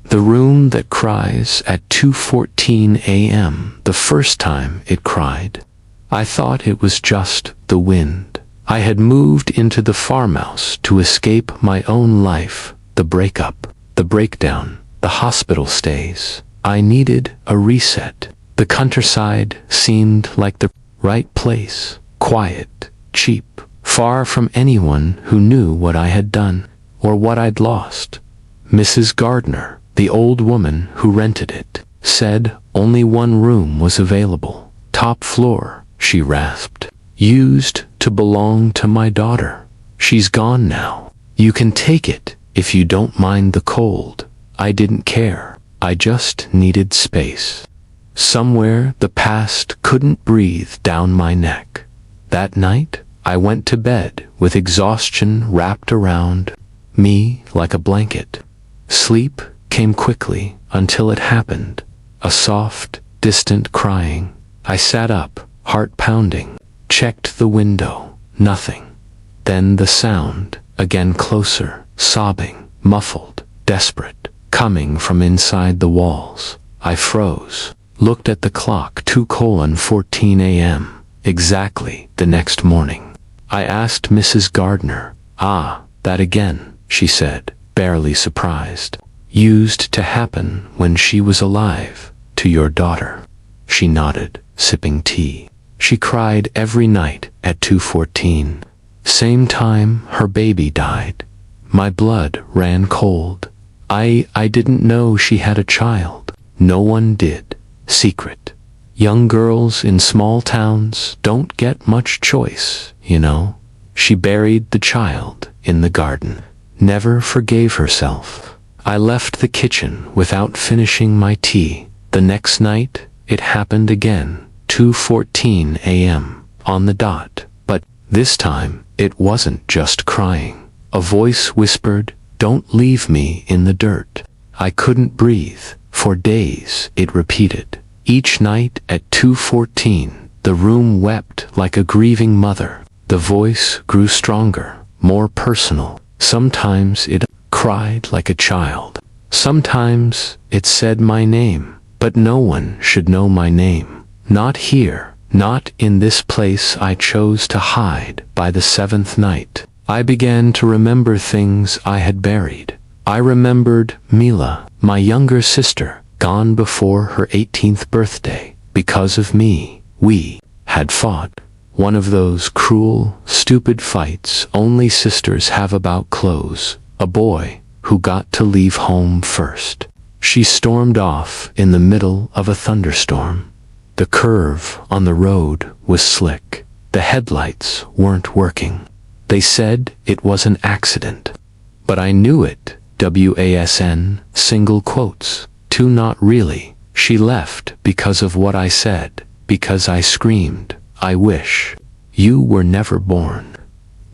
The room that cries at 2:14 a.m. the first time it cried. I thought it was just the wind. I had moved into the farmhouse to escape my own life, the breakup, the breakdown, the hospital stays. I needed a reset. The countryside seemed like the right place, quiet, cheap, far from anyone who knew what I had done or what I'd lost. Mrs. Gardner, the old woman who rented it, said only one room was available. Top floor, she rasped. Used to belong to my daughter. She's gone now. You can take it if you don't mind the cold. I didn't care. I just needed space. Somewhere the past couldn't breathe down my neck. That night, I went to bed with exhaustion wrapped around me like a blanket. Sleep came quickly until it happened. A soft, distant crying. I sat up, heart pounding, checked the window. Nothing. Then the sound, again closer, sobbing, muffled, desperate, coming from inside the walls. I froze, looked at the clock, 2:14 a.m. exactly the next morning. I asked Mrs. Gardner. Ah, that again, she said, barely surprised. Used to happen when she was alive, to your daughter. She nodded, sipping tea. She cried every night at 2:14. Same time her baby died. My blood ran cold. I didn't know she had a child. No one did. Secret. Young girls in small towns don't get much choice, you know. She buried the child in the garden. Never forgave herself. I left the kitchen without finishing my tea. The next night, it happened again, 2:14 a.m. on the dot. But this time, it wasn't just crying. A voice whispered, "Don't leave me in the dirt." I couldn't breathe. For days, it repeated. Each night at 2:14, the room wept like a grieving mother. The voice grew stronger, more personal. Sometimes it cried like a child. Sometimes it said my name, but no one should know my name. Not here, not in this place I chose to hide. By the seventh night, I began to remember things I had buried. I remembered Mila, my younger sister, gone before her 18th birthday. Because of me, we had fought. One of those cruel, stupid fights only sisters have about clothes. A boy who got to leave home first. She stormed off in the middle of a thunderstorm. The curve on the road was slick. The headlights weren't working. They said it was an accident. But I knew it. WASN, single quotes. To not really. She left because of what I said. Because I screamed, "I wish you were never born."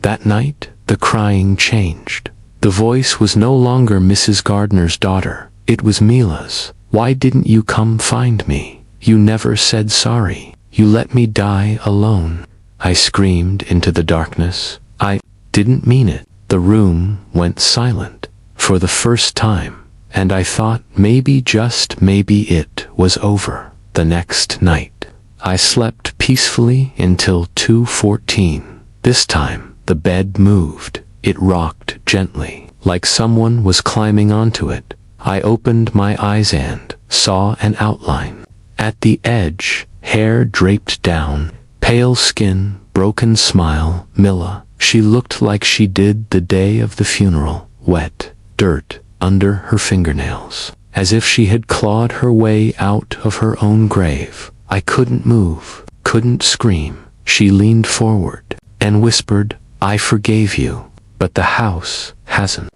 That night, the crying changed. The voice was no longer Mrs. Gardner's daughter. It was Mila's. "Why didn't you come find me? You never said sorry. You let me die alone." I screamed into the darkness. I didn't mean it. The room went silent for the first time, and I thought maybe, just maybe, it was over. The next night, I slept peacefully until 2:14. This time, the bed moved. It rocked gently, like someone was climbing onto it. I opened my eyes and saw an outline. At the edge, hair draped down, pale skin, broken smile, Mila. She looked like she did the day of the funeral. Wet, dirt under her fingernails, as if she had clawed her way out of her own grave. I couldn't move, couldn't scream. She leaned forward and whispered, "I forgave you, but the house hasn't."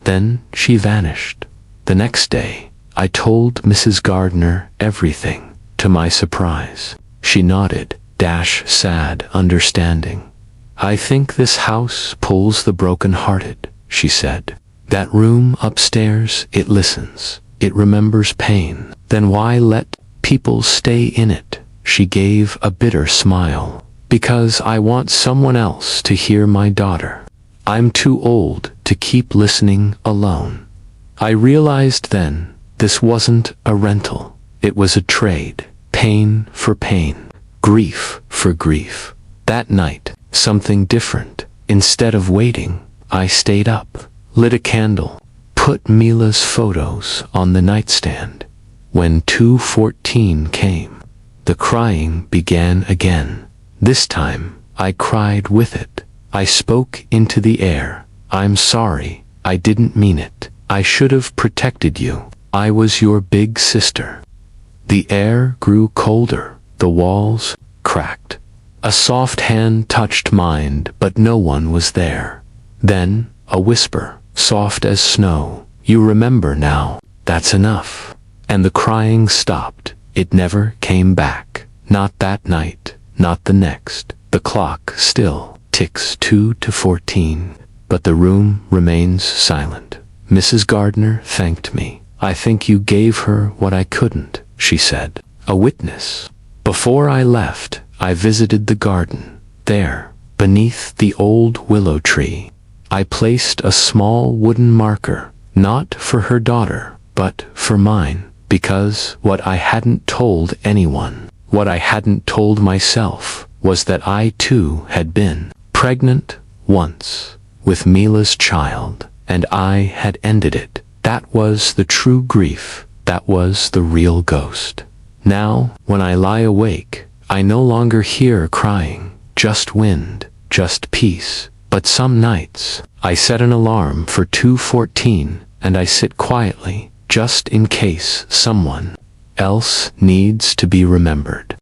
Then she vanished. The next day, I told Mrs. Gardner everything. To my surprise, she nodded, sad, understanding. "I think this house pulls the broken-hearted," she said. "That room upstairs, it listens, it remembers pain. Then why let people stay in it?" She gave a bitter smile. "Because I want someone else to hear my daughter. I'm too old to keep listening alone." I realized then This wasn't a rental. It was a trade. Pain for pain. Grief for grief. That night, something different. Instead of waiting, I stayed up, lit a candle, put Mila's photos on the nightstand. When 2:14 came, the crying began again. This time, I cried with it. I spoke into the air. I'm sorry, I didn't mean it. I should have protected you. I was your big sister. The air grew colder. The walls cracked. A soft hand touched mine, but no one was there. Then, a whisper, soft as snow. You remember now. That's enough. And the crying stopped. It never came back. Not that night. Not the next. The clock still ticks 2 to 14, but the room remains silent. Mrs. Gardner thanked me. I think you gave her what I couldn't, she said. A witness. Before I left, I visited the garden. There, beneath the old willow tree, I placed a small wooden marker, not for her daughter, but for mine, because what I hadn't told anyone, what I hadn't told myself, was that I too had been pregnant once with Mila's child, and I had ended it. That was the true grief. That was the real ghost. Now, when I lie awake, I no longer hear crying, just wind, just peace. But some nights, I set an alarm for 2:14, and I sit quietly, just in case someone else needs to be remembered.